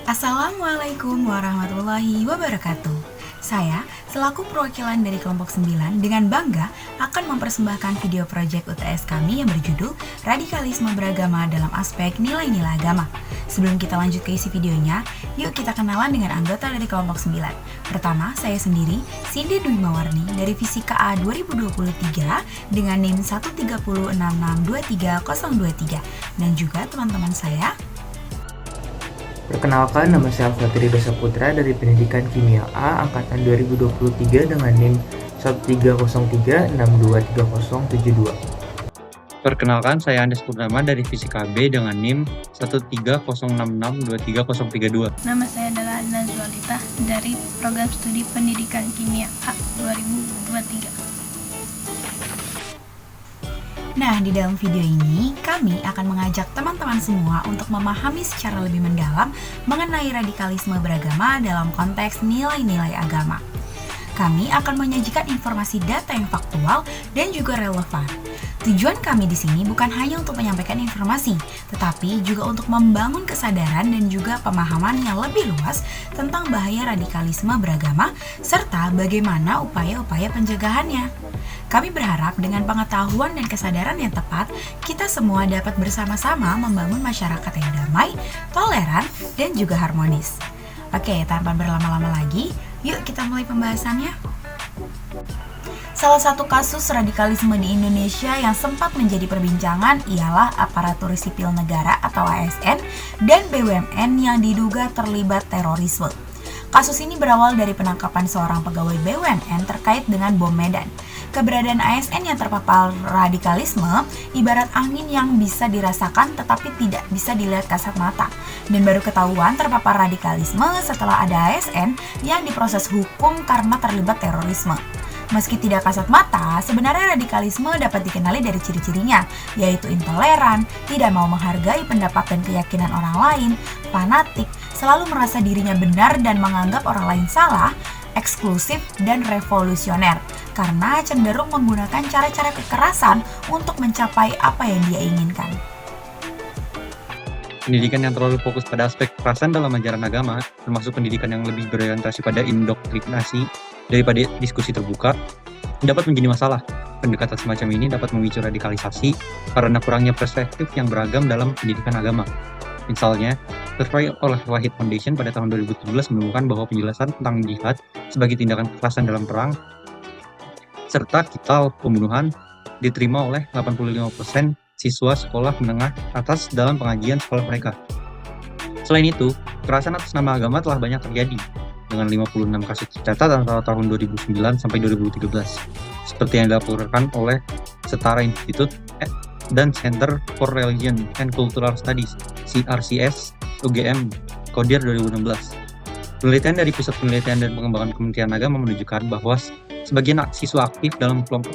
Assalamualaikum warahmatullahi wabarakatuh. Saya, selaku perwakilan dari kelompok 9, dengan bangga akan mempersembahkan video proyek UTS kami yang berjudul Radikalisme Beragama dalam Aspek Nilai-Nilai Agama. Sebelum kita lanjut ke isi videonya, yuk kita kenalan dengan anggota dari kelompok 9. Pertama, saya sendiri, Cindy Dwi Mawarni dari Fisika A 2023 dengan NIM 13066230023, dan juga teman-teman saya. Perkenalkan, nama saya Al-Fatiri Dosa Putra dari Pendidikan Kimia A Angkatan 2023 dengan NIM 13036230072. Perkenalkan, saya Andes Purnama dari Fisika B dengan NIM 13066230032. Nama saya adalah Nazwalita dari Program Studi Pendidikan Kimia A 2023. Nah, di dalam video ini, kami akan mengajak teman-teman semua untuk memahami secara lebih mendalam mengenai radikalisme beragama dalam konteks nilai-nilai agama. Kami akan menyajikan informasi data yang faktual dan juga relevan. Tujuan kami di sini bukan hanya untuk menyampaikan informasi, tetapi juga untuk membangun kesadaran dan juga pemahaman yang lebih luas tentang bahaya radikalisme beragama serta bagaimana upaya-upaya pencegahannya. Kami berharap dengan pengetahuan dan kesadaran yang tepat, kita semua dapat bersama-sama membangun masyarakat yang damai, toleran, dan juga harmonis. Oke, tanpa berlama-lama lagi, yuk kita mulai pembahasannya. Salah satu kasus radikalisme di Indonesia yang sempat menjadi perbincangan ialah aparatur sipil negara atau ASN dan BUMN yang diduga terlibat terorisme. Kasus ini berawal dari penangkapan seorang pegawai BUMN terkait dengan bom Medan. Keberadaan ASN yang terpapar radikalisme ibarat angin yang bisa dirasakan tetapi tidak bisa dilihat kasat mata, dan baru ketahuan terpapar radikalisme setelah ada ASN yang diproses hukum karena terlibat terorisme. Meski tidak kasat mata, sebenarnya radikalisme dapat dikenali dari ciri-cirinya, yaitu intoleran, tidak mau menghargai pendapat dan keyakinan orang lain, fanatik, selalu merasa dirinya benar dan menganggap orang lain salah, eksklusif, dan revolusioner, karena cenderung menggunakan cara-cara kekerasan untuk mencapai apa yang dia inginkan. Pendidikan yang terlalu fokus pada aspek kekerasan dalam ajaran agama, termasuk pendidikan yang lebih berorientasi pada indoktrinasi daripada diskusi terbuka, dapat menjadi masalah. Pendekatan semacam ini dapat memicu radikalisasi karena kurangnya perspektif yang beragam dalam pendidikan agama. Misalnya, survei oleh Wahid Foundation pada tahun 2017 menemukan bahwa penjelasan tentang jihad sebagai tindakan kekerasan dalam perang serta kital pembunuhan diterima oleh 85% siswa sekolah menengah atas dalam pengajian sekolah mereka. Selain itu, kekerasan atas nama agama telah banyak terjadi, dengan 56 kasus tercatat antara tahun 2009 sampai 2013, seperti yang dilaporkan oleh Setara Institute dan Center for Religion and Cultural Studies (CRCS) UGM Kodir 2016. Penelitian dari Pusat Penelitian dan Pengembangan Kementerian Agama menunjukkan bahwa sebagian siswa aktif dalam kelompok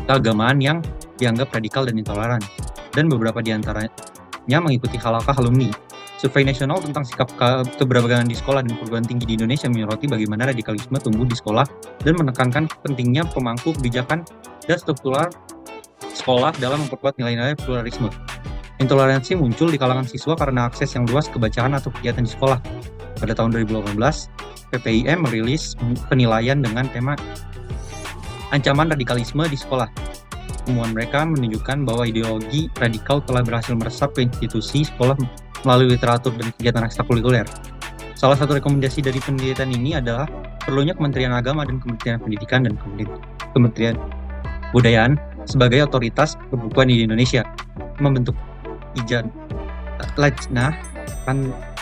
keagamaan yang dianggap radikal dan intoleran, dan beberapa di antaranya mengikuti halakah alumni. Survei nasional tentang sikap keberagaman di sekolah dan perguruan tinggi di Indonesia menyoroti bagaimana radikalisme tumbuh di sekolah dan menekankan pentingnya pemangku kebijakan dan struktural sekolah dalam memperkuat nilai-nilai pluralisme. Intoleransi muncul di kalangan siswa karena akses yang luas ke bacaan atau kegiatan di sekolah. Pada tahun 2018, PPIM merilis penilaian dengan tema ancaman radikalisme di sekolah. Temuan mereka menunjukkan bahwa ideologi radikal telah berhasil meresap ke institusi sekolah melalui literatur dan kegiatan ekstrakurikuler. Salah satu rekomendasi dari penelitian ini adalah perlunya Kementerian Agama dan Kementerian Pendidikan dan Kementerian Budayaan sebagai otoritas perbukuan di Indonesia membentuk lajnah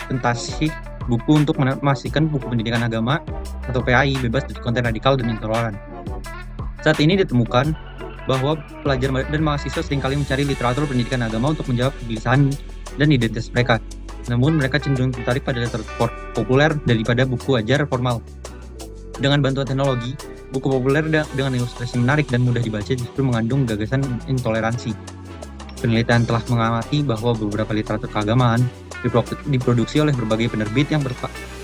pentasih buku untuk memastikan buku pendidikan agama atau PAI bebas dari konten radikal dan intoleran. Saat ini ditemukan bahwa pelajar dan mahasiswa seringkali mencari literatur pendidikan agama untuk menjawab kegelisahan dan identitas mereka. Namun mereka cenderung tertarik pada literatur populer daripada buku ajar formal. Dengan bantuan teknologi, buku populer dengan ilustrasi menarik dan mudah dibaca justru mengandung gagasan intoleransi. Penelitian telah mengamati bahwa beberapa literatur keagamaan diproduksi oleh berbagai penerbit yang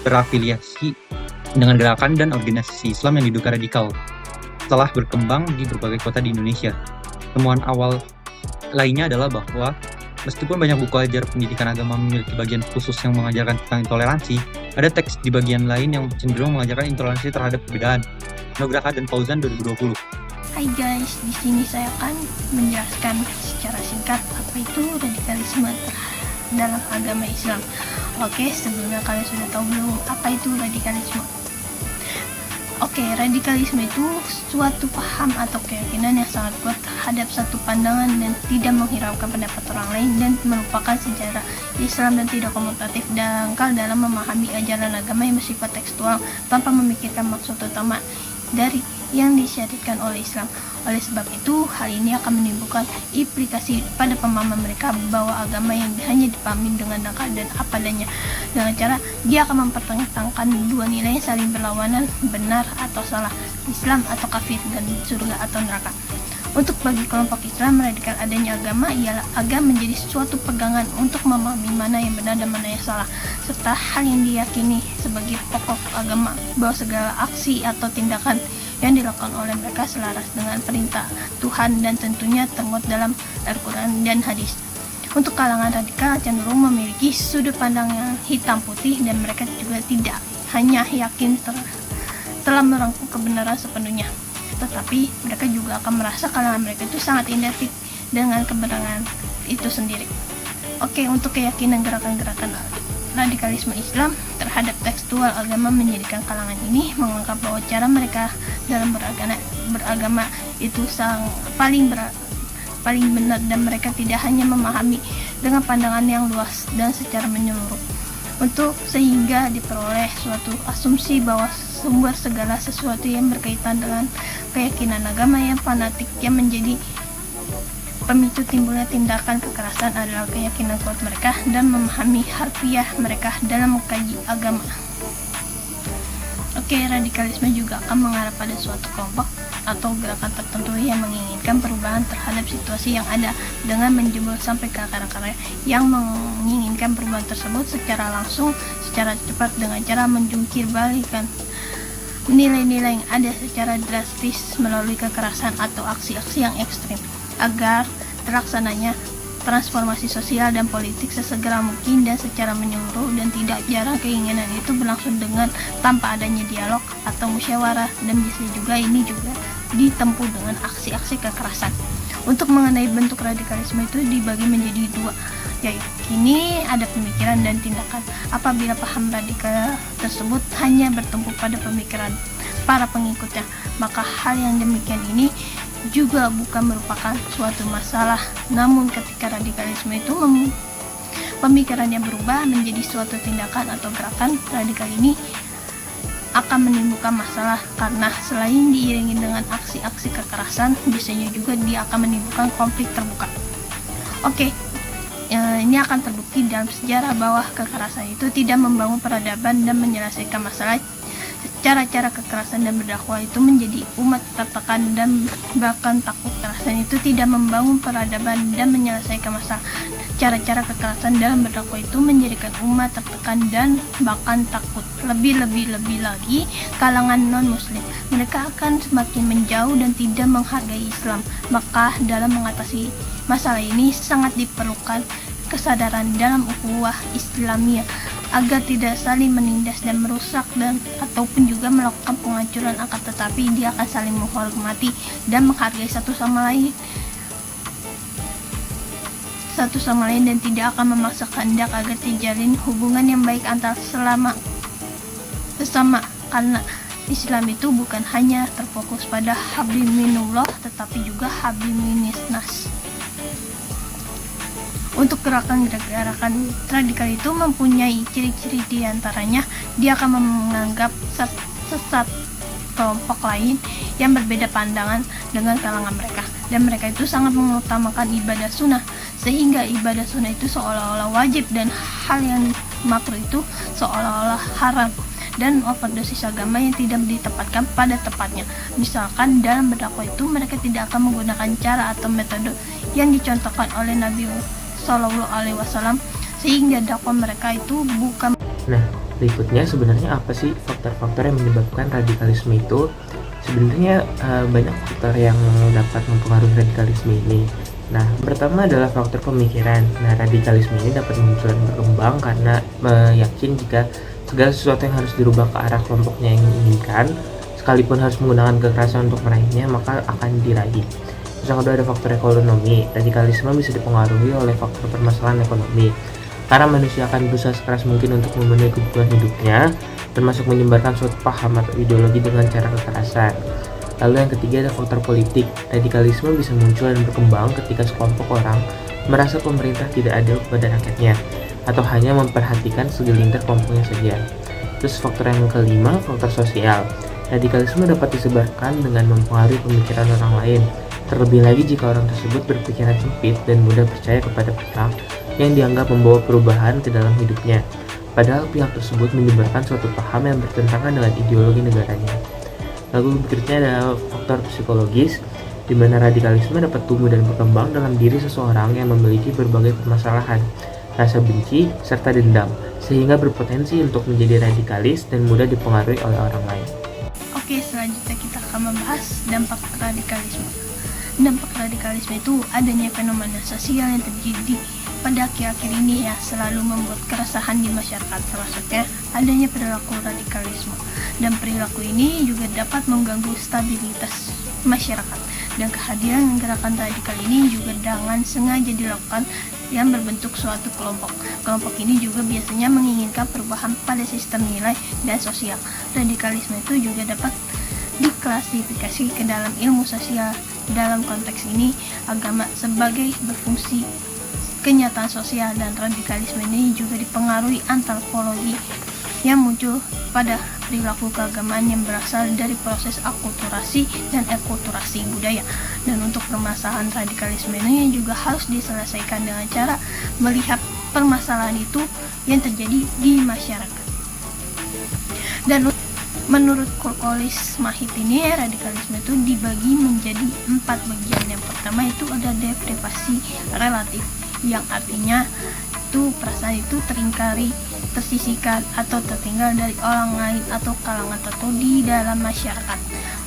berafiliasi dengan gerakan dan organisasi Islam yang diduga radikal. Telah berkembang di berbagai kota di Indonesia. Temuan awal lainnya adalah bahwa Meskipun banyak buku ajar pendidikan agama memiliki bagian khusus yang mengajarkan tentang intoleransi, ada teks di bagian lain yang cenderung mengajarkan intoleransi terhadap perbedaan. Nugraha dan Fauzan 2020. Hai guys, di sini saya akan menjelaskan secara singkat apa itu radikalisme dalam agama Islam. Oke, sebelumnya kalian sudah tahu belum apa itu radikalisme? Oke, radikalisme itu suatu paham atau keyakinan yang sangat kuat terhadap satu pandangan dan tidak menghiraukan pendapat orang lain dan melupakan sejarah Islam dan tidak komutatif dangkal dalam memahami ajaran agama yang bersifat tekstual tanpa memikirkan maksud utama dari yang disyariatkan oleh Islam. Oleh sebab itu, hal ini akan menimbulkan implikasi pada pemahaman mereka bahwa agama yang hanya dipahami dengan dangkal dan apa adanya. Dengan cara dia akan mempertentangkan dua nilai yang saling berlawanan, benar atau salah, Islam atau kafir, dan surga atau neraka. Untuk bagi kelompok Islam, radikal adanya agama ialah agar menjadi suatu pegangan untuk memahami mana yang benar dan mana yang salah, serta hal yang diyakini sebagai pokok agama bahwa segala aksi atau tindakan yang dilakukan oleh mereka selaras dengan perintah Tuhan dan tentunya termuat dalam Al-Quran dan hadis. Untuk kalangan radikal cenderung memiliki sudut pandang yang hitam putih dan mereka juga tidak hanya yakin telah merangkum kebenaran sepenuhnya, tetapi mereka juga akan merasa kalangan mereka itu sangat identik dengan kebenaran itu sendiri. Oke, untuk keyakinan gerakan-gerakan radikalisme Islam terhadap tekstual agama menjadikan kalangan ini menganggap bahwa cara mereka dalam beragama itu paling benar dan mereka tidak hanya memahami dengan pandangan yang luas dan secara menyeluruh untuk sehingga diperoleh suatu asumsi bahwa sumber segala sesuatu yang berkaitan dengan keyakinan agama yang fanatik yang menjadi pemicu timbulnya tindakan kekerasan adalah keyakinan kuat mereka dan memahami harfiah mereka dalam mengkaji agama. Oke, radikalisme juga akan mengarah pada suatu kelompok atau gerakan tertentu yang menginginkan perubahan terhadap situasi yang ada dengan menjebol sampai ke akar-akar yang menginginkan perubahan tersebut secara langsung, secara cepat dengan cara menjungkir balikan nilai-nilai yang ada secara drastis melalui kekerasan atau aksi-aksi yang ekstrim agar terlaksananya transformasi sosial dan politik sesegera mungkin dan secara menyeluruh, dan tidak jarang keinginan itu berlangsung dengan tanpa adanya dialog atau musyawarah, dan bisa juga ini juga ditempuh dengan aksi-aksi kekerasan. Untuk mengenai bentuk radikalisme itu dibagi menjadi dua, yaitu ini ada pemikiran dan tindakan. Apabila paham radikal tersebut hanya bertumpu pada pemikiran para pengikutnya, maka hal yang demikian ini juga bukan merupakan suatu masalah. Namun ketika radikalisme itu pemikirannya berubah menjadi suatu tindakan atau gerakan, radikal ini akan menimbulkan masalah karena selain diiringi dengan aksi-aksi kekerasan, biasanya juga dia akan menimbulkan konflik terbuka. Oke, ini akan terbukti dalam sejarah bahwa kekerasan itu tidak membangun peradaban dan menyelesaikan masalah. Cara-cara kekerasan dan berdakwah itu menjadi umat tertekan dan bahkan takut. Kekerasan itu tidak membangun peradaban dan menyelesaikan masalah. Cara-cara kekerasan dalam berdakwah itu menjadikan umat tertekan dan bahkan takut. Lebih lagi kalangan non-muslim, mereka akan semakin menjauh dan tidak menghargai Islam. Maka dalam mengatasi masalah ini sangat diperlukan kesadaran dalam ukhuwah Islamiyah agar tidak saling menindas dan merusak dan ataupun juga melakukan penghancuran, akan tetapi dia akan saling menghormati dan menghargai satu sama lain dan tidak akan memaksa kehendak agar terjalin hubungan yang baik antar sesama, karena Islam itu bukan hanya terfokus pada habliminullah tetapi juga habliminas. Untuk gerakan-gerakan radikal itu mempunyai ciri-ciri, diantaranya dia akan menganggap sesat kelompok lain yang berbeda pandangan dengan kalangan mereka, dan mereka itu sangat mengutamakan ibadah sunnah sehingga ibadah sunnah itu seolah-olah wajib dan hal yang makruh itu seolah-olah haram, dan overdosis agama yang tidak ditempatkan pada tempatnya. Misalkan dalam berdakwah itu mereka tidak akan menggunakan cara atau metode yang dicontohkan oleh Nabi Shallallahu Alaihi Wasallam, sehingga dakwah mereka itu bukan. Nah, berikutnya sebenarnya apa sih faktor-faktor yang menyebabkan radikalisme itu? Sebenarnya banyak faktor yang dapat mempengaruhi radikalisme ini. Nah, pertama adalah faktor pemikiran. Nah, radikalisme ini dapat muncul dan berkembang karena meyakini jika segala sesuatu yang harus dirubah ke arah kelompoknya yang diinginkan, sekalipun harus menggunakan kekerasan untuk meraihnya, maka akan diraih. Terus yang kedua ada faktor ekonomi. Radikalisme bisa dipengaruhi oleh faktor permasalahan ekonomi. Karena manusia akan berusaha sekeras mungkin untuk memenuhi kebutuhan hidupnya, termasuk menyebarkan suatu paham atau ideologi dengan cara kekerasan. Lalu yang ketiga ada faktor politik. Radikalisme bisa muncul dan berkembang ketika sekelompok orang merasa pemerintah tidak adil kepada rakyatnya, atau hanya memperhatikan segelintir kelompoknya saja. Terus faktor yang kelima, faktor sosial. Radikalisme dapat disebarkan dengan mempengaruhi pemikiran orang lain, terlebih lagi jika orang tersebut berpikiran sempit dan mudah percaya kepada pihak yang dianggap membawa perubahan ke dalam hidupnya, padahal pihak tersebut menyebarkan suatu paham yang bertentangan dengan ideologi negaranya. Lalu berikutnya ada faktor psikologis, di mana radikalisme dapat tumbuh dan berkembang dalam diri seseorang yang memiliki berbagai permasalahan, rasa benci, serta dendam, sehingga berpotensi untuk menjadi radikalis dan mudah dipengaruhi oleh orang lain. Oke, selanjutnya kita akan membahas dampak radikalisme. Dampak radikalisme itu adanya fenomena sosial yang terjadi pada akhir-akhir ini ya, selalu membuat keresahan di masyarakat, termasuknya adanya perilaku radikalisme. Dan perilaku ini juga dapat mengganggu stabilitas masyarakat. Dan kehadiran gerakan radikal ini juga dengan sengaja dilakukan yang berbentuk suatu kelompok. Kelompok ini juga biasanya menginginkan perubahan pada sistem nilai dan sosial. Radikalisme itu juga dapat diklasifikasi ke dalam ilmu sosial. Dalam konteks ini, agama sebagai berfungsi kenyataan sosial, dan radikalisme ini juga dipengaruhi antropologi yang muncul pada perilaku keagamaan yang berasal dari proses akulturasi dan ekulturasi budaya. Dan untuk permasalahan radikalisme ini juga harus diselesaikan dengan cara melihat permasalahan itu yang terjadi di masyarakat. Dan menurut Kurkolis Mahit ini, radikalisme itu dibagi menjadi 4 bagian. Yang pertama itu ada deprivasi relatif, yang artinya itu perasaan itu teringkari, tersisihkan, atau tertinggal dari orang lain atau kalangan tertentu di dalam masyarakat.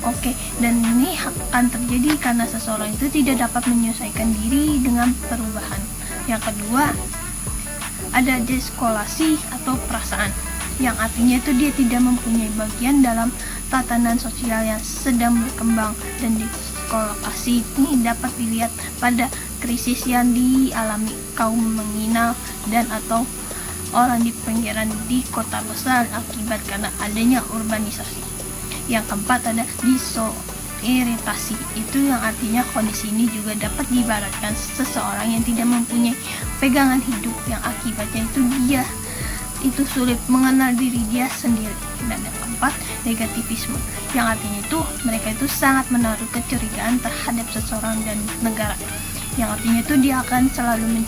Oke, dan ini akan terjadi karena seseorang itu tidak dapat menyesuaikan diri dengan perubahan. Yang kedua, ada deskolasi atau perasaan, yang artinya itu dia tidak mempunyai bagian dalam tatanan sosial yang sedang berkembang. Dan deskolasi ini dapat dilihat pada krisis yang dialami kaum menginal dan atau orang di pinggiran di kota besar akibat karena adanya urbanisasi. Yang keempat ada disorientasi, itu yang artinya kondisi ini juga dapat diibaratkan seseorang yang tidak mempunyai pegangan hidup, yang akibatnya itu dia itu sulit mengenal diri dia sendiri. Dan yang keempat, negativisme, yang artinya itu mereka itu sangat menaruh kecurigaan terhadap seseorang dan negara, yang artinya itu dia akan selalu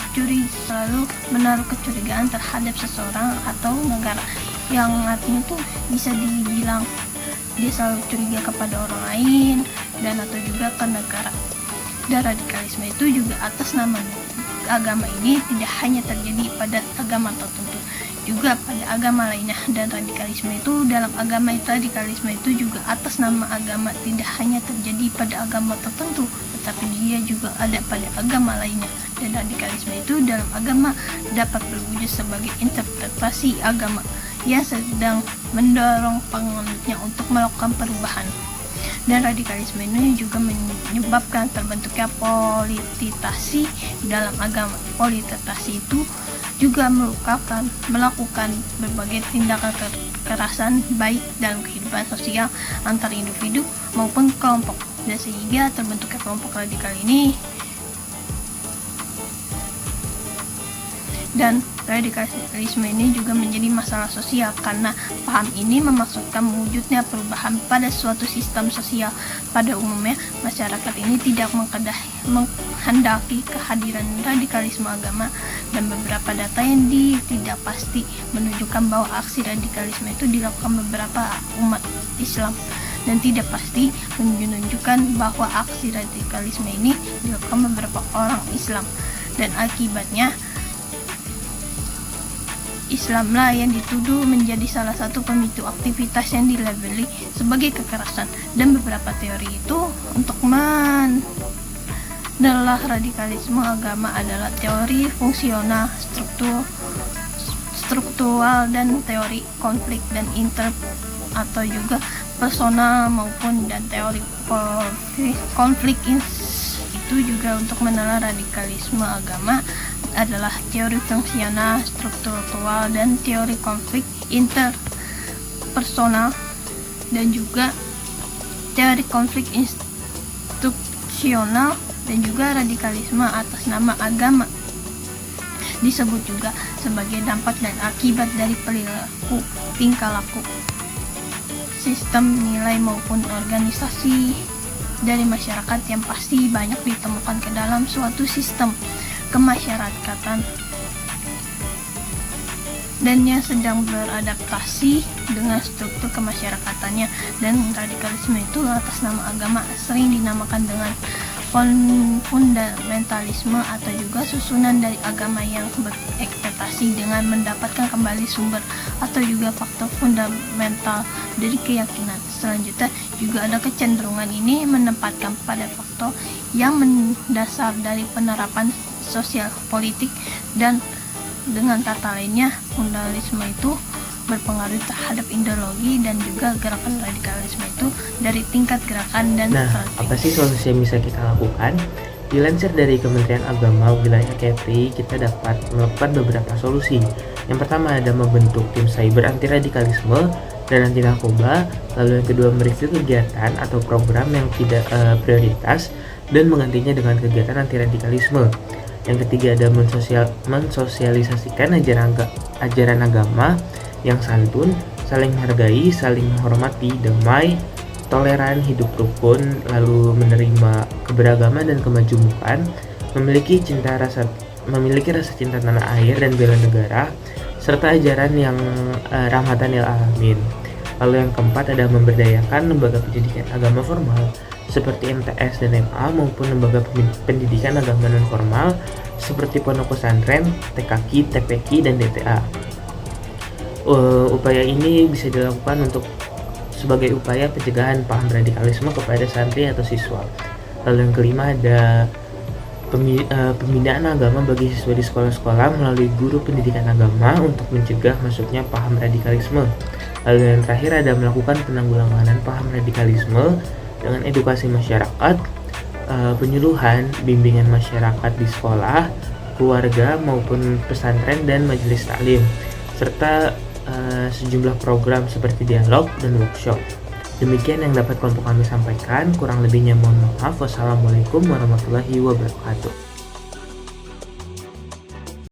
menaruh kecurigaan terhadap seseorang atau negara, yang artinya itu bisa dibilang dia selalu curiga kepada orang lain dan atau juga ke negara. Dan radikalisme itu juga atas nama agama ini tidak hanya terjadi pada agama tertentu, juga pada agama lainnya. Dan radikalisme itu dalam agama itu, radikalisme itu juga atas nama agama tidak hanya terjadi pada agama tertentu, tetapi dia juga ada pada agama lainnya. Dan radikalisme itu dalam agama dapat berwujud sebagai interpretasi agama yang sedang mendorong penganutnya untuk melakukan perubahan. Dan radikalisme ini juga menyebabkan terbentuknya politisasi dalam agama. Politisasi itu juga melakukan berbagai tindakan kekerasan baik dalam kehidupan sosial antar individu maupun kelompok. Dan sehingga terbentuknya kelompok radikal ini. Dan radikalisme ini juga menjadi masalah sosial karena paham ini memaksudkan mewujudnya perubahan pada suatu sistem sosial. Pada umumnya, masyarakat ini tidak menghendaki kehadiran radikalisme agama, dan beberapa data yang tidak pasti menunjukkan bahwa aksi radikalisme itu dilakukan beberapa umat Islam, dan tidak pasti menunjukkan bahwa aksi radikalisme ini dilakukan beberapa orang Islam. Dan akibatnya Islamlah yang dituduh menjadi salah satu pemicu aktivitas yang dilabeli sebagai kekerasan. Dan beberapa teori itu untuk adalah radikalisme agama adalah teori fungsional, struktural dan teori konflik dan atau juga personal maupun dan teori konflik itu juga untuk menelan radikalisme agama adalah teori fungsional, struktural dan teori konflik interpersonal dan juga teori konflik institusional dan juga radikalisme atas nama agama. Disebut juga sebagai dampak dan akibat dari perilaku, tingkah laku, sistem nilai maupun organisasi dari masyarakat yang pasti banyak ditemukan ke dalam suatu sistem kemasyarakatan dan yang sedang beradaptasi dengan struktur kemasyarakatannya. Dan radikalisme itu atas nama agama sering dinamakan dengan fundamentalisme atau juga susunan dari agama yang berekspektasi dengan mendapatkan kembali sumber atau juga faktor fundamental dari keyakinan. Selanjutnya juga ada kecenderungan ini menempatkan pada faktor yang mendasar dari penerapan sosial politik, dan dengan kata lainnya fundamentalisme itu berpengaruh terhadap ideologi dan juga gerakan radikalisme itu dari tingkat gerakan dan apa sih solusi yang bisa kita lakukan? Dilansir dari Kementerian Agama wilayah Kepri, kita dapat melakukan beberapa solusi. Yang pertama ada membentuk tim cyber anti radikalisme dan anti narkoba. Lalu yang kedua mereview kegiatan atau program yang tidak prioritas dan menggantinya dengan kegiatan anti radikalisme. Yang ketiga ada mensosialisasikan ajaran agama yang santun, saling menghargai, saling menghormati, damai, toleran, hidup rukun, lalu menerima keberagaman dan kemajumukan, memiliki rasa cinta tanah air dan bela negara, serta ajaran yang rahmatan lil alamin. Lalu yang keempat ada memberdayakan lembaga pendidikan agama formal seperti MTS dan MA maupun lembaga pendidikan agama non formal seperti pondok pesantren, TKQ, TPQ, dan DTA. Upaya ini bisa dilakukan sebagai upaya pencegahan paham radikalisme kepada santri atau siswa. Lalu yang kelima ada pembinaan agama bagi siswa di sekolah-sekolah melalui guru pendidikan agama untuk mencegah masuknya paham radikalisme. Lalu yang terakhir ada melakukan penanggulangan paham radikalisme dengan edukasi masyarakat, penyuluhan, bimbingan masyarakat di sekolah, keluarga maupun pesantren dan majelis taklim, serta sejumlah program seperti dialog dan workshop. Demikian yang dapat kelompok kami sampaikan, kurang lebihnya mohon maaf. Wassalamualaikum warahmatullahi wabarakatuh.